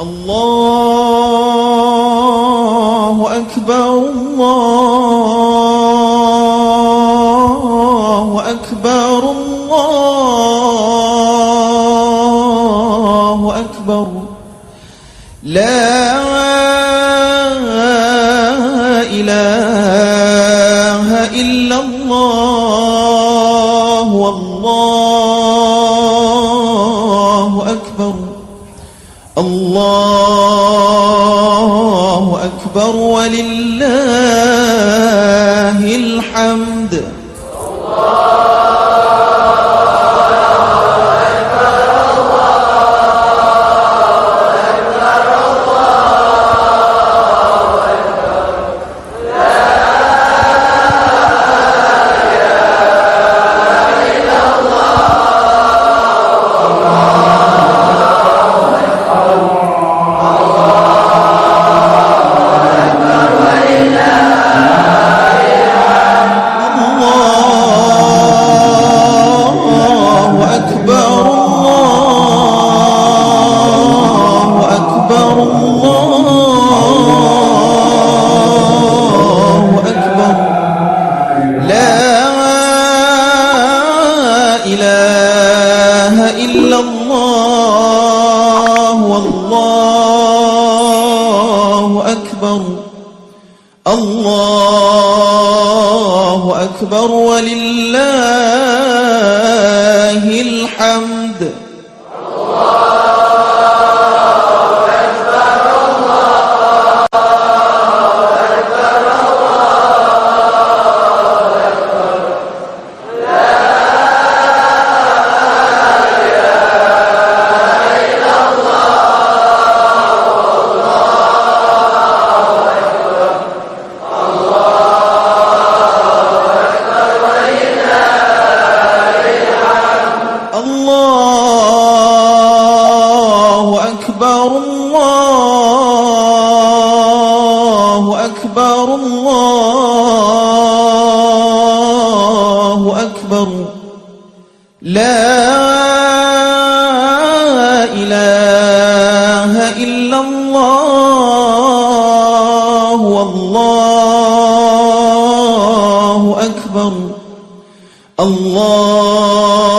الله أكبر الله أكبر الله أكبر لا إله إلا الله والله أكبر الله أكبر ولله الحمد الله أكبر ولله الحمد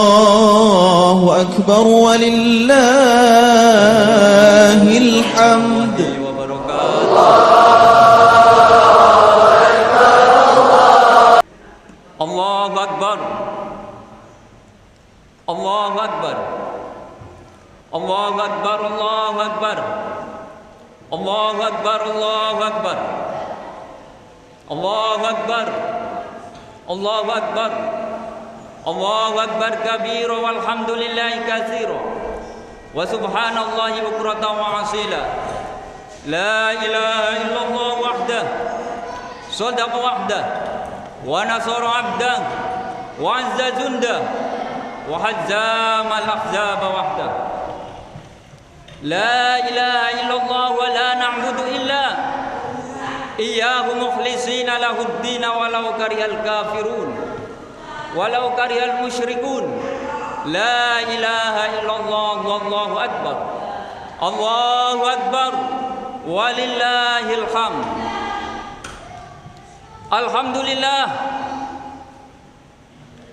الله أكبر ولله الحمد الله أكبر الله أكبر الله أكبر الله أكبر الله أكبر الله أكبر الله أكبر الله أكبر الله أكبر كبير والحمد لله كثير وسبحان الله بكرة وأصيلا لا إله إلا الله وحده صدق وحده ونصر عبده وعز جنده وهزم الأحزاب وحده لا إله إلا الله ولا نعبد إلا إياه مخلصين له الدين ولو كره الكافرون ولو كره المشركون لا إله إلا الله والله أكبر الله أكبر ولله الحمد الحمد لله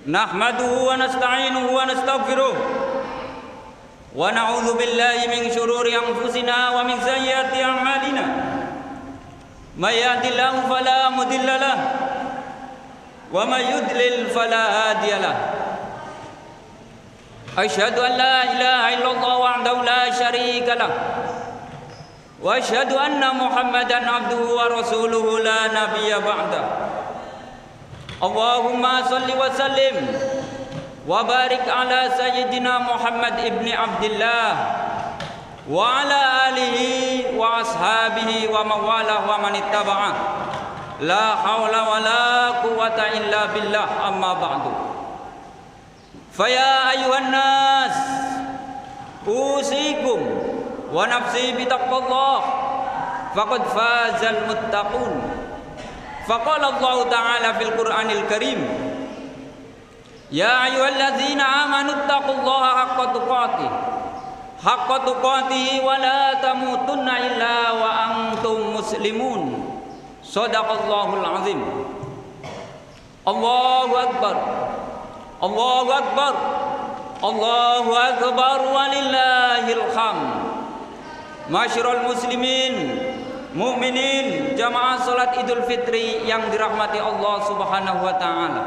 نحمده ونستعينه ونستغفره ونعوذ بالله من شرور أنفسنا ومن سيئات أعمالنا من يهد الله فلا مضل له ومن يضلل فلا هادي له أشهد أن لا إله إلا الله وحده لا شريك له وأشهد أن محمدا عبده ورسوله لا نبي بعده اللهم صل وسلم وبارك على سيدنا محمد ابن عبد الله وعلى آله وأصحابه ومن والاه ومن اتبعه لا حول ولا قوة إلا بالله أما بعد فيا أيها الناس أوصيكم ونفسي بتقوى الله فقد فاز المتقون فقال الله تعالى في القرآن الكريم يا أيها الذين آمنوا اتقوا الله حق تقاته haqqa tuqatih wa la tamutunna illa wa antum muslimun. Shadaqallahul azim. Allahu akbar. Allahu akbar. Allahu akbar walillahil hamd. Masyarul muslimin, mukminin, jamaah salat Idul Fitri yang dirahmati Allah Subhanahu wa taala.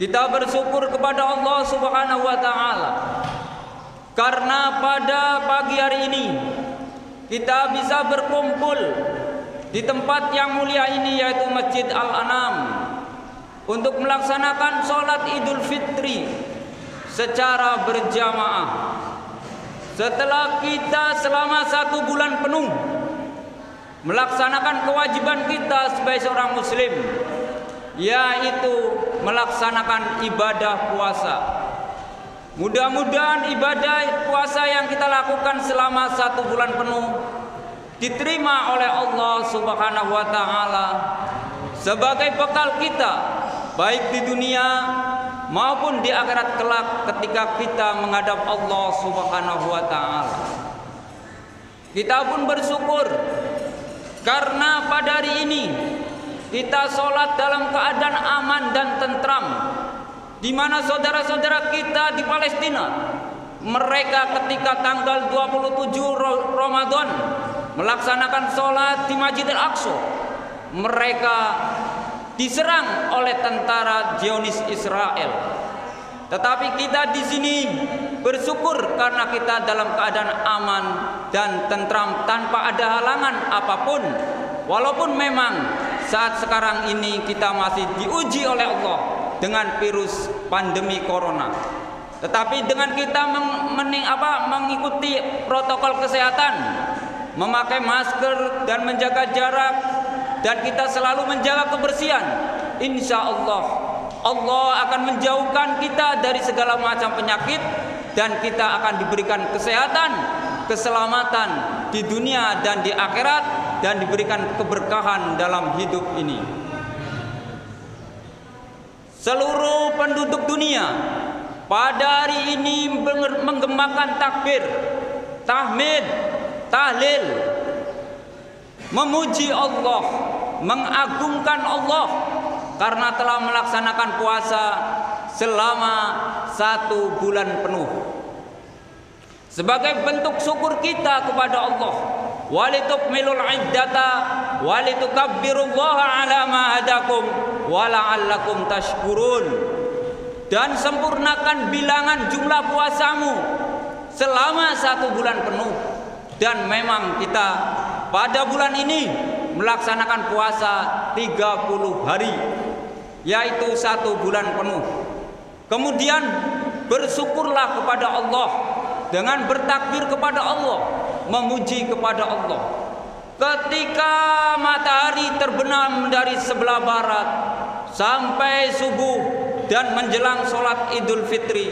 Kita bersyukur kepada Allah Subhanahu wa taala karena pada pagi hari ini kita bisa berkumpul di tempat yang mulia ini, yaitu Masjid Al-Anam, untuk melaksanakan salat Idul Fitri secara berjamaah. Setelah kita selama 1 bulan penuh melaksanakan kewajiban kita sebagai seorang muslim, yaitu melaksanakan ibadah puasa. Mudah-mudahan ibadah puasa yang kita lakukan selama 1 bulan penuh diterima oleh Allah Subhanahu wa taala sebagai bekal kita baik di dunia maupun di akhirat kelak ketika kita menghadap Allah Subhanahu wa taala. Kita pun bersyukur karena pada hari ini kita sholat dalam keadaan aman dan tentram, di mana saudara-saudara kita di Palestina, mereka ketika tanggal 27 Ramadan melaksanakan sholat di Masjid Al-Aqsa, mereka diserang oleh tentara Zionis Israel. Tetapi kita di sini bersyukur karena kita dalam keadaan aman dan tentram tanpa ada halangan apapun. Walaupun memang saat sekarang ini kita masih diuji oleh Allah dengan virus pandemi corona. Tetapi dengan kita mengikuti protokol kesehatan, memakai masker dan menjaga jarak, dan kita selalu menjaga kebersihan, insya Allah akan menjauhkan kita dari segala macam penyakit, dan kita akan diberikan kesehatan, keselamatan di dunia dan di akhirat, dan diberikan keberkahan dalam hidup ini. Seluruh penduduk dunia pada hari ini menggemakan takbir, tahmid, tahlil, memuji Allah, mengagungkan Allah karena telah melaksanakan puasa selama 1 bulan penuh. Sebagai bentuk syukur kita kepada Allah, walitukmilul iddata walitukabbirullaha ala ma hadakum wa la'allakum tashkurun, dan sempurnakan bilangan jumlah puasamu selama 1 bulan penuh. Dan memang kita pada bulan ini melaksanakan puasa 30 hari, yaitu 1 bulan penuh. Kemudian bersyukurlah kepada Allah dengan bertakbir kepada Allah, memuji kepada Allah. Ketika matahari terbenam dari sebelah barat sampai subuh dan menjelang sholat Idul Fitri,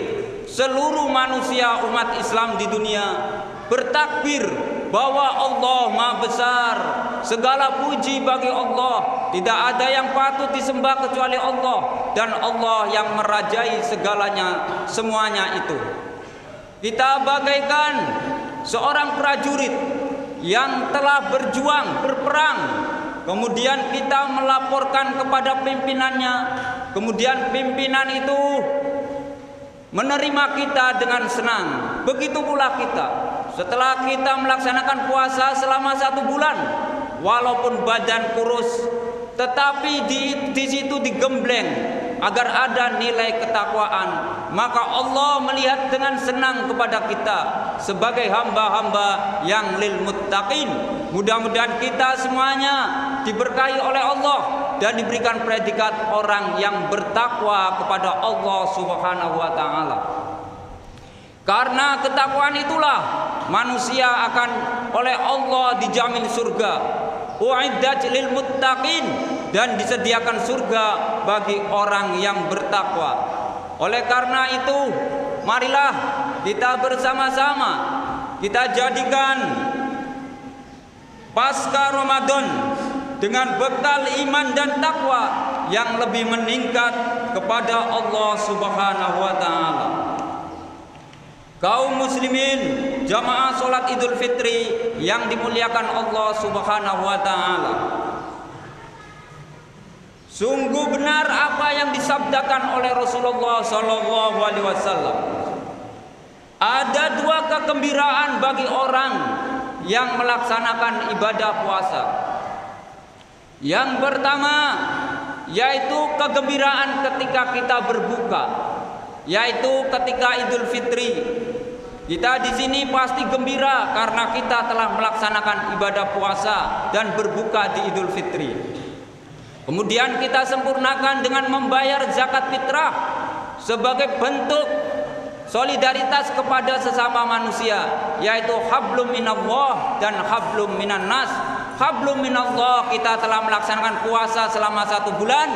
seluruh manusia umat Islam di dunia bertakbir bahwa Allah Maha Besar, segala puji bagi Allah, tidak ada yang patut disembah kecuali Allah, dan Allah yang merajai segalanya, semuanya itu. Kita bagaikan seorang prajurit yang telah berjuang, berperang, kemudian kita melaporkan kepada pimpinannya, kemudian pimpinan itu menerima kita dengan senang. Begitu pula kita, setelah kita melaksanakan puasa selama 1 bulan, walaupun badan kurus, tetapi di situ digembleng agar ada nilai ketakwaan, maka Allah melihat dengan senang kepada kita sebagai hamba-hamba yang lil muttaqin. Mudah-mudahan kita semuanya diberkahi oleh Allah dan diberikan predikat orang yang bertakwa kepada Allah Subhanahu wa taala. Karena ketakwaan itulah manusia akan oleh Allah dijamin surga. Uiddat lil muttaqin, dan disediakan surga bagi orang yang bertakwa. Oleh karena itu, marilah kita bersama-sama kita jadikan pasca Ramadan dengan bekal iman dan takwa yang lebih meningkat kepada Allah Subhanahu wa taala. kaum muslimin, jamaah sholat Idul Fitri yang dimuliakan Allah Subhanahu wa taala. Sungguh benar apa yang disabdakan oleh Rasulullah sallallahu alaihi wasallam. Ada dua kegembiraan bagi orang yang melaksanakan ibadah puasa. Yang pertama yaitu kegembiraan ketika kita berbuka, yaitu ketika Idul Fitri. Kita di sini pasti gembira karena kita telah melaksanakan ibadah puasa dan berbuka di Idul Fitri. Kemudian kita sempurnakan dengan membayar zakat fitrah sebagai bentuk solidaritas kepada sesama manusia, yaitu hablum minallah dan hablum minan nas. Hablum minallah, kita telah melaksanakan puasa selama 1 bulan,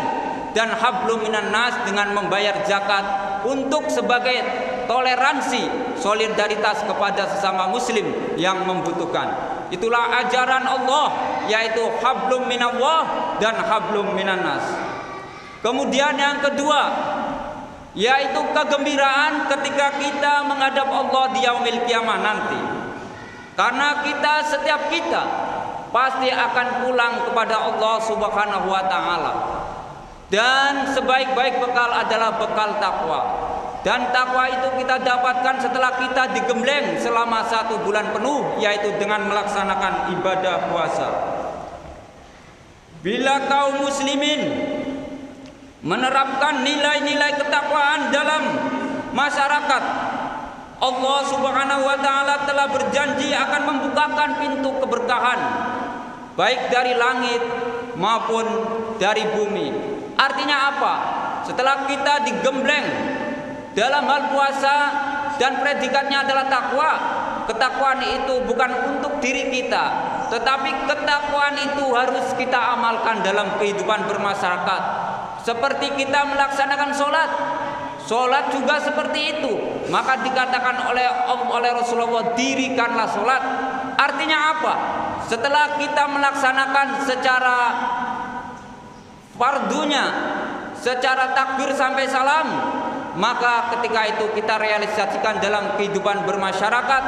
dan hablum minan nas dengan membayar zakat untuk sebagai toleransi, solidaritas kepada sesama muslim yang membutuhkan. Itulah ajaran Allah, yaitu hablum minallah dan hablum minan nas. Kemudian yang kedua yaitu kegembiraan ketika kita menghadap Allah di yaumil kiamah nanti. Karena setiap kita pasti akan pulang kepada Allah Subhanahu wa taala. Dan sebaik-baik bekal adalah bekal takwa. Dan takwa itu kita dapatkan setelah kita digembleng selama 1 bulan penuh, yaitu dengan melaksanakan ibadah puasa. Bila kaum muslimin menerapkan nilai-nilai ketakwaan dalam masyarakat, Allah Subhanahu wa taala telah berjanji akan membukakan pintu keberkahan baik dari langit maupun dari bumi. Artinya apa? Setelah kita digembleng dalam hal puasa dan predikatnya adalah takwa, ketakwaan itu bukan untuk diri kita, tetapi ketakwaan itu harus kita amalkan dalam kehidupan bermasyarakat. Seperti kita melaksanakan sholat juga seperti itu. Maka dikatakan oleh Rasulullah, dirikanlah sholat. Artinya apa? Setelah kita melaksanakan secara fardunya, secara takbir sampai salam, maka ketika itu kita realisasikan dalam kehidupan bermasyarakat,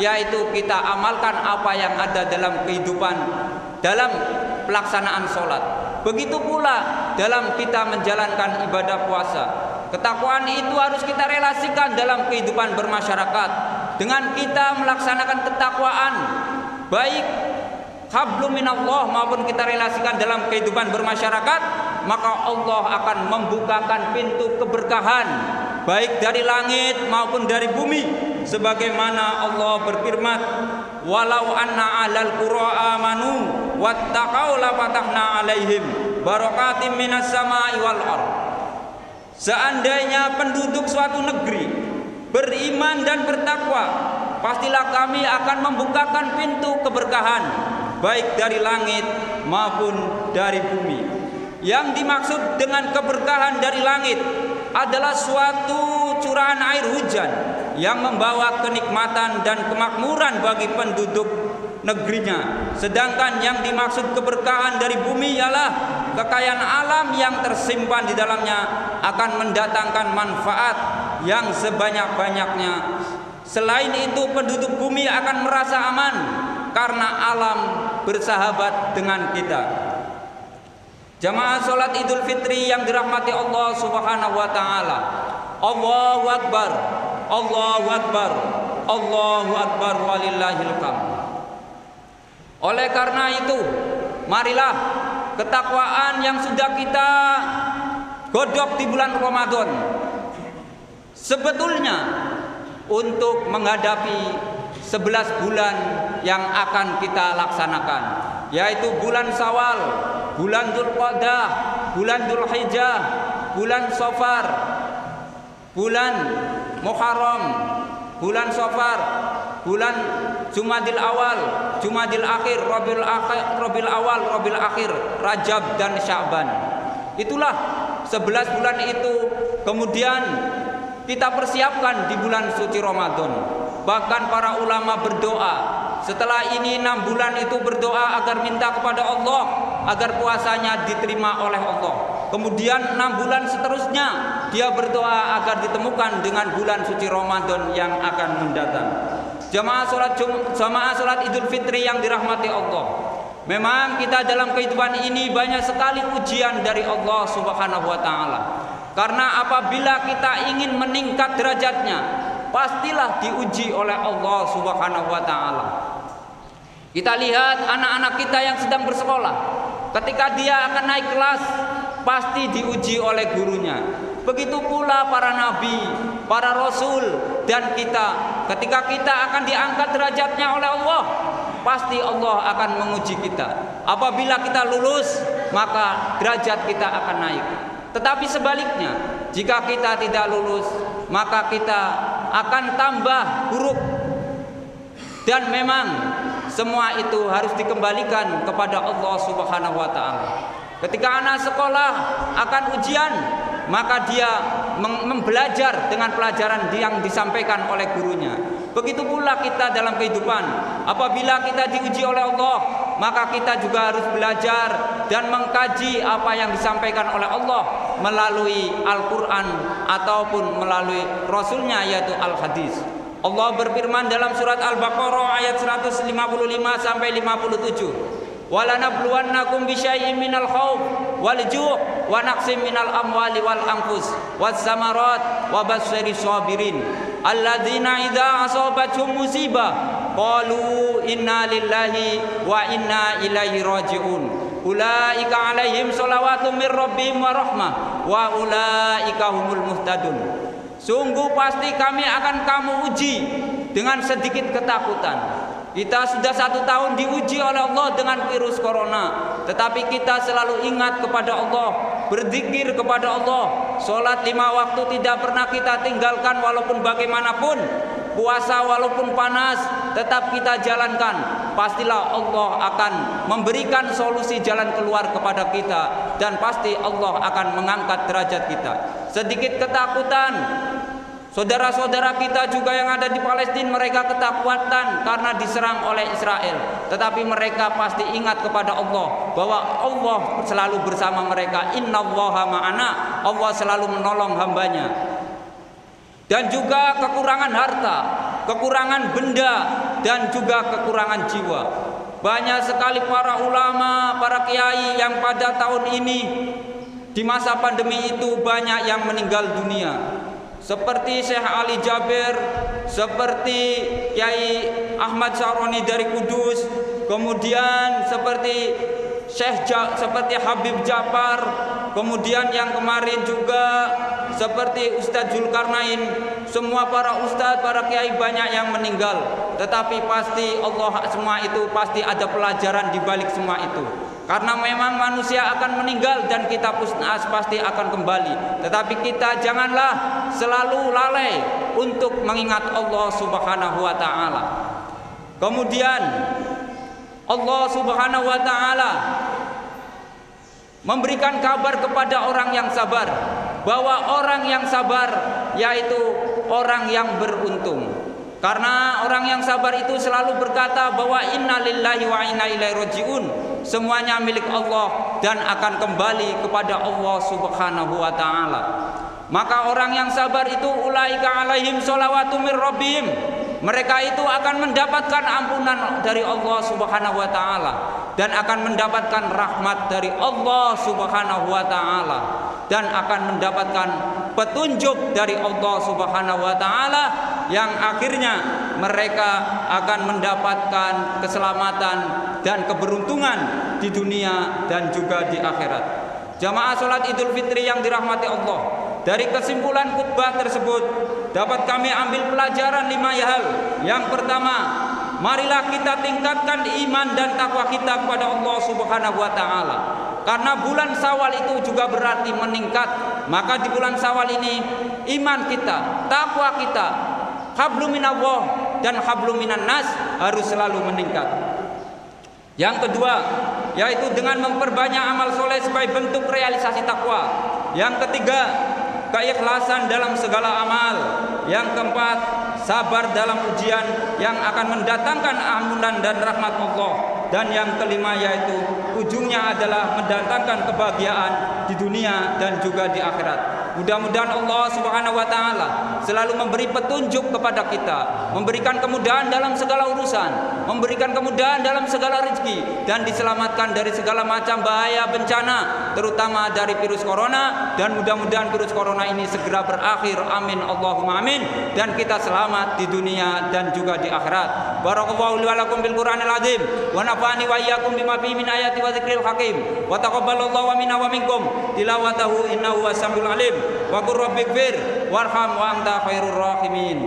yaitu kita amalkan apa yang ada dalam kehidupan, dalam pelaksanaan sholat. Begitu pula dalam kita menjalankan ibadah puasa. Ketakwaan itu harus kita relasikan dalam kehidupan bermasyarakat. Dengan kita melaksanakan ketakwaan, baik hablum minallah maupun kita relasikan dalam kehidupan bermasyarakat, maka Allah akan membukakan pintu keberkahan baik dari langit maupun dari bumi. Sebagaimana Allah berfirman, walau anna ahlal qura amanu wattaqau la fatahna alaihim barakatim minas samai wal ardh. Seandainya penduduk suatu negeri beriman dan bertakwa, pastilah kami akan membukakan pintu keberkahan baik dari langit maupun dari bumi. Yang dimaksud dengan keberkahan dari langit adalah suatu curahan air hujan yang membawa kenikmatan dan kemakmuran bagi penduduk negerinya. Sedangkan yang dimaksud keberkahan dari bumi ialah kekayaan alam yang tersimpan di dalamnya akan mendatangkan manfaat yang sebanyak-banyaknya. Selain itu, penduduk bumi akan merasa aman karena alam bersahabat dengan kita. Jamaah sholat Idul Fitri yang dirahmati Allah Subhanahu wa taala. Allahu Akbar, Allahu Akbar, Allahu Akbar walillahil hamd. Oleh karena itu, marilah ketakwaan yang sudah kita godok di bulan Ramadan sebetulnya untuk menghadapi 11 bulan yang akan kita laksanakan, yaitu bulan Syawal, bulan Dzulqa'dah, bulan Dzulhijjah, bulan Safar, bulan Muharram, bulan Safar, bulan Jumadil Awal, Jumadil Akhir, Rabiul Awal, Rabiul Akhir, Rajab dan Sya'ban. Itulah 11 bulan itu kemudian kita persiapkan di bulan suci Ramadan. Bahkan para ulama berdoa setelah ini 6 bulan itu berdoa agar minta kepada Allah agar puasanya diterima oleh Allah. Kemudian 6 bulan seterusnya dia berdoa agar ditemukan dengan bulan suci Ramadan yang akan mendatang. Jamaah salat Idul Fitri yang dirahmati Allah. Memang kita dalam kehidupan ini banyak sekali ujian dari Allah Subhanahu wa taala. Karena apabila kita ingin meningkat derajatnya, pastilah diuji oleh Allah Subhanahu wa taala. Kita lihat anak-anak kita yang sedang bersekolah, ketika dia akan naik kelas, pasti diuji oleh gurunya. Begitu pula para nabi, para rasul, dan kita. Ketika kita akan diangkat derajatnya oleh Allah, pasti Allah akan menguji kita. Apabila kita lulus, maka derajat kita akan naik. Tetapi sebaliknya, jika kita tidak lulus, maka kita akan tambah buruk. Dan memang semua itu harus dikembalikan kepada Allah Subhanahu wa taala. Ketika anak sekolah akan ujian, maka dia belajar dengan pelajaran yang disampaikan oleh gurunya. Begitu pula kita dalam kehidupan. Apabila kita diuji oleh Allah, maka kita juga harus belajar dan mengkaji apa yang disampaikan oleh Allah melalui Al-Quran ataupun melalui Rasulnya, yaitu Al-Hadis. Allah berfirman dalam surat Al-Baqarah ayat 155 sampai 57. Walanabluwannakum bisyai'in minal khauf wal ju' wa naqsim minal amwali wal anfus was samarat wa basyyiris sabirin alladzina idza asabatuhum musibah qalu inna lillahi wa inna ilaihi raji'un ulaika alaihim shalawatun mir rabbihim wa rahmah wa ulaika humul muhtadun. Sungguh pasti kami akan kamu uji dengan sedikit ketakutan. Kita sudah 1 tahun diuji oleh Allah dengan virus corona, tetapi kita selalu ingat kepada Allah, berzikir kepada Allah. Sholat 5 waktu tidak pernah kita tinggalkan walaupun bagaimanapun. Puasa walaupun panas tetap kita jalankan. Pastilah Allah akan memberikan solusi jalan keluar kepada kita, dan pasti Allah akan mengangkat derajat kita. Sedikit ketakutan, saudara-saudara kita juga yang ada di Palestina, mereka ketakutan karena diserang oleh Israel. Tetapi mereka pasti ingat kepada Allah, bahwa Allah selalu bersama mereka. Innallaha ma'ana, Allah selalu menolong hambanya. Dan juga kekurangan harta, kekurangan benda, dan juga kekurangan jiwa. Banyak sekali para ulama, para kiai yang pada tahun ini di masa pandemi itu banyak yang meninggal dunia. Seperti Syekh Ali Jabir, seperti Kiai Ahmad Syaroni dari Kudus, kemudian seperti seperti Habib Jafar, kemudian yang kemarin juga seperti Ustadz Zulkarnain. Semua para ustadz, para kiai banyak yang meninggal. Tetapi pasti Allah, semua itu pasti ada pelajaran di balik semua itu. Karena memang manusia akan meninggal dan kita pasti akan kembali. Tetapi kita janganlah selalu lalai untuk mengingat Allah Subhanahu wa taala. Kemudian Allah Subhanahu wa taala memberikan kabar kepada orang yang sabar, bahwa orang yang sabar yaitu orang yang beruntung. Karena orang yang sabar itu selalu berkata bahwa inna lillahi wa inna ilaihi raji'un. Semuanya milik Allah dan akan kembali kepada Allah Subhanahu wa taala. Maka orang yang sabar itu ulaika alaihim sholawatu mir rabbihim. Mereka itu akan mendapatkan ampunan dari Allah Subhanahu wa taala dan akan mendapatkan rahmat dari Allah Subhanahu wa taala dan akan mendapatkan petunjuk dari Allah Subhanahu wa taala yang akhirnya mereka akan mendapatkan keselamatan dan keberuntungan di dunia dan juga di akhirat. Jamaah salat Idul Fitri yang dirahmati Allah, dari kesimpulan khutbah tersebut dapat kami ambil pelajaran 5 hal. Yang pertama, marilah kita tingkatkan iman dan takwa kita kepada Allah Subhanahu wa taala. Karena bulan Syawal itu juga berarti meningkat. Maka di bulan Syawal ini iman kita, takwa kita, hablum minallah dan hablum minan nas harus selalu meningkat. Yang kedua, yaitu dengan memperbanyak amal soleh sebagai bentuk realisasi takwa. Yang ketiga, keikhlasan dalam segala amal. Yang keempat, sabar dalam ujian yang akan mendatangkan ampunan dan rahmat Allah. Dan yang kelima yaitu ujungnya adalah mendatangkan kebahagiaan di dunia dan juga di akhirat. Mudah-mudahan Allah Subhanahu wa taala selalu memberi petunjuk kepada kita, memberikan kemudahan dalam segala urusan, memberikan kemudahan dalam segala rezeki, dan diselamatkan dari segala macam bahaya bencana, terutama dari virus corona. Dan mudah-mudahan virus corona ini segera berakhir, amin Allahumma amin, dan kita selamat di dunia dan juga di akhirat. Barakallahu li wa lakum bil Qur'anil azim wa nafa'ani wa iyyakum bima fihi min ayati wa dzikril hakim wa taqabbalallahu minna wa minkum tilawatahu innahu was-samiul alim wa qur rabbighfir warham wa anta khairur rahimin.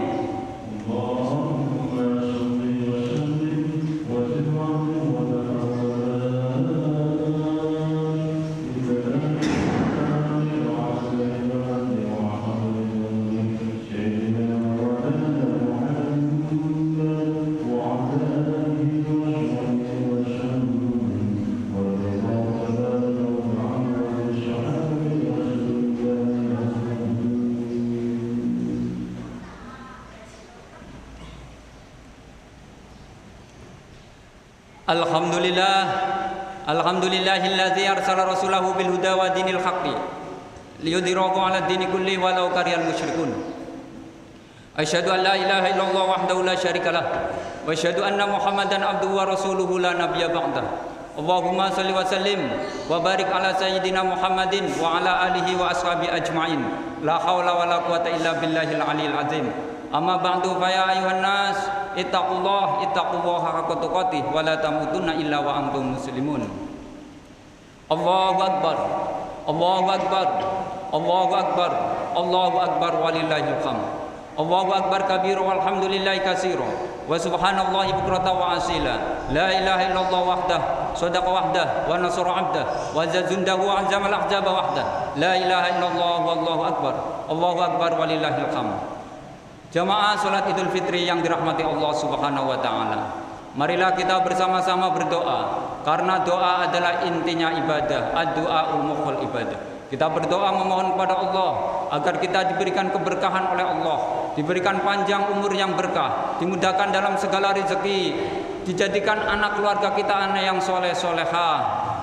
Alhamdulillahilladzi arsala rasulahu bil huda wa dinil haqqi liyudhhirahu 'ala ad-dini kulli walau karihal musyrikun. Asyhadu an la ilaha illallah wahdahu la syarikalah wa asyhadu anna Muhammadan abduhu wa rasuluhu la nabiyya ba'dah. Allahumma shalli wa sallim wa barik ala sayyidina Muhammadin wa ala alihi wa ashabihi ajma'in. La haula wa la quwata illa billahil aliyil azim. Amma ba'du fa ya ayuhan nas ittaqullaha haqqa tuqatih wa la tamutunna illa wa antum muslimun. Allahu akbar, Allahu akbar, Allahu akbar, Allahu akbar walillahil hamd. Allahu akbar kabira walhamdulillahi katsira wa subhanallahi bukratan wa asila. La ilaha illallah wahdah sadaqa wahdah wa nasara 'abdah wa zazundahu wa azamal ahzaba wahdah. La ilaha illallah wallahu akbar. Allahu akbar walillahil hamd. Jamaah salat Idul Fitri yang dirahmati Allah Subhanahu wa taala. Marilah kita bersama-sama berdoa, karena doa adalah intinya ibadah. Ad-du'a mukhul ibadah. Kita berdoa memohon kepada Allah agar kita diberikan keberkahan oleh Allah, diberikan panjang umur yang berkah, dimudahkan dalam segala rezeki, dijadikan anak keluarga kita anak yang soleh solehah,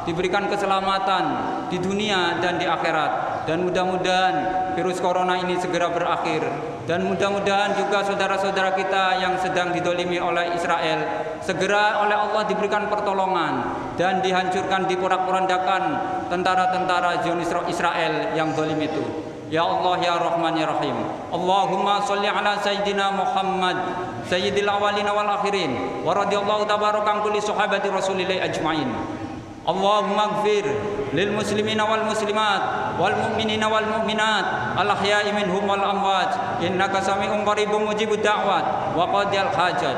diberikan keselamatan di dunia dan di akhirat. Dan mudah-mudahan virus corona ini segera berakhir. Dan mudah-mudahan juga saudara-saudara kita yang sedang didolimi oleh Israel segera oleh Allah diberikan pertolongan dan dihancurkan, diporak-porandakan tentara-tentara Zionis Israel yang zalim itu. Ya Allah ya Rahman ya Rahim. Allahumma sholli ala sayyidina Muhammad sayyidil awwalin wal akhirin wa radhiyallahu tabaraka an kulli sahabati Rasulillah ajmain. Allahumma ighfir lil muslimina wal muslimat wal mu'minina wal mu'minat al ahya'i minhum wal amwat innaka sami'un qaribun mujibud da'wat wa qadiyal hajat.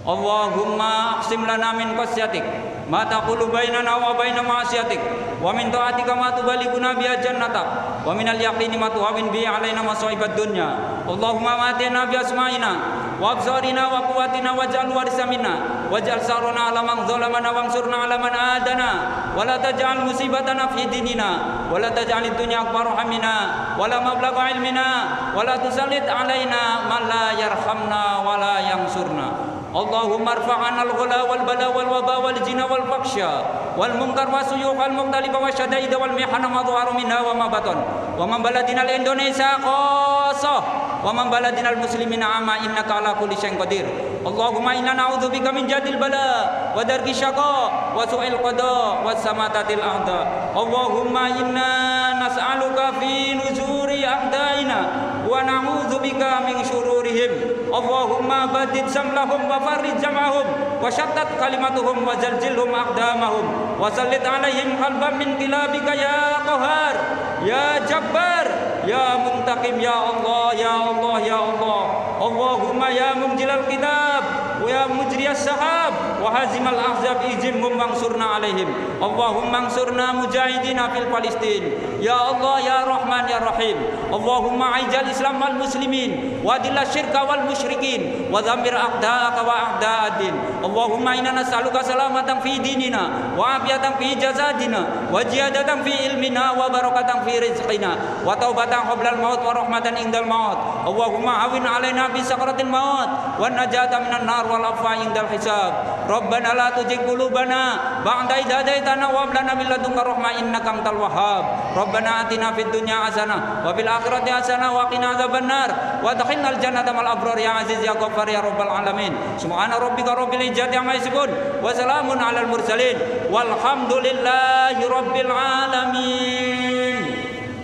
Allahumma aqsim lana min khasyatik ma taqulu bainana wa baina ma'asiyatik wa min ta'atika ma tuballighuna biha jannatak wa minal yaqini ma tuhawwin bihi alaina masa'ibad dunya. Allahumma matina bi asma'ina wa absarina wa quwwatina waj'al warisa minna waj'al sarana 'ala man zalamana wansurna 'ala man adana wa la taj'al musibatana fi dinina wa la taj'al ad-dunya akbar hammina wa la mablagha ilmina wa la tusallit 'alaina man la yarhamna wa la yansurna. Allahumma arfa'ana al-ghala wal bala wal waba wal jina wal faksha wal munkar wa suyuq al muqtaliba wa syadaida wal mihana ma dhahara minha wa ma batan wa man baladina al-Indonesia khassah wa man baladina al-muslimina amma innaka ala kulli syai'in qadir. Allahumma inna na'udzubika min jadil bala wa darki syaqa wa su'il qada wa samatatil a'da. Allahumma inna nas'aluka fi nuzuri a'daina wa na'udzubika min syururihim. Allahumma badid samlahum wa farrij jam'ahum wa syattat kalimatuhum wa zalzilhum aqdamahum wa sallit alaihim qalban min kilabika ya qahar ya jabbar ya muntaqim ya Allah ya Allah ya Allah. Allahumma ya munjilal kitab wa ya mujriyas sahab wa hazimal ahzab ijimhum wansurna alaihim. Allahumma ansurna mujahidina fil Palestin ya Allah ya Rahman ya Rahim. Allahumma aizal Islam wal muslimin wa adilla syirka wal musyrikin wa dhammir a'da'aka wa a'da'ad-din. Allahumma inna nas'aluka salamatan fi dinina wa afiyatan fi jasadina wa ziyadatan fi ilmina wa barakatan fi rizqina wa taubatan qabla al-maut wa rahmatan indal maut. Allahumma awin alaina bi sakaratil maut wa najata minan nar wal afwa indal hisab. Rabbana la tuzigh qulubana ba'da idh hadaitana wa hab lana min ladunka rahmah innaka antal wahhab. Rabbana atina fid dunya hasanah wa fil akhirati hasanah wa qina adzabannar wa adkhilnal jannata mal abrar ya aziz ya ghaffar ya rabbal alamin. Subhana rabbika rabbil izzati amma yasifun wa salamun alal mursalin walhamdulillahi rabbil alamin.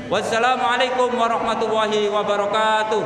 Wassalamualaikum warahmatullahi wabarakatuh.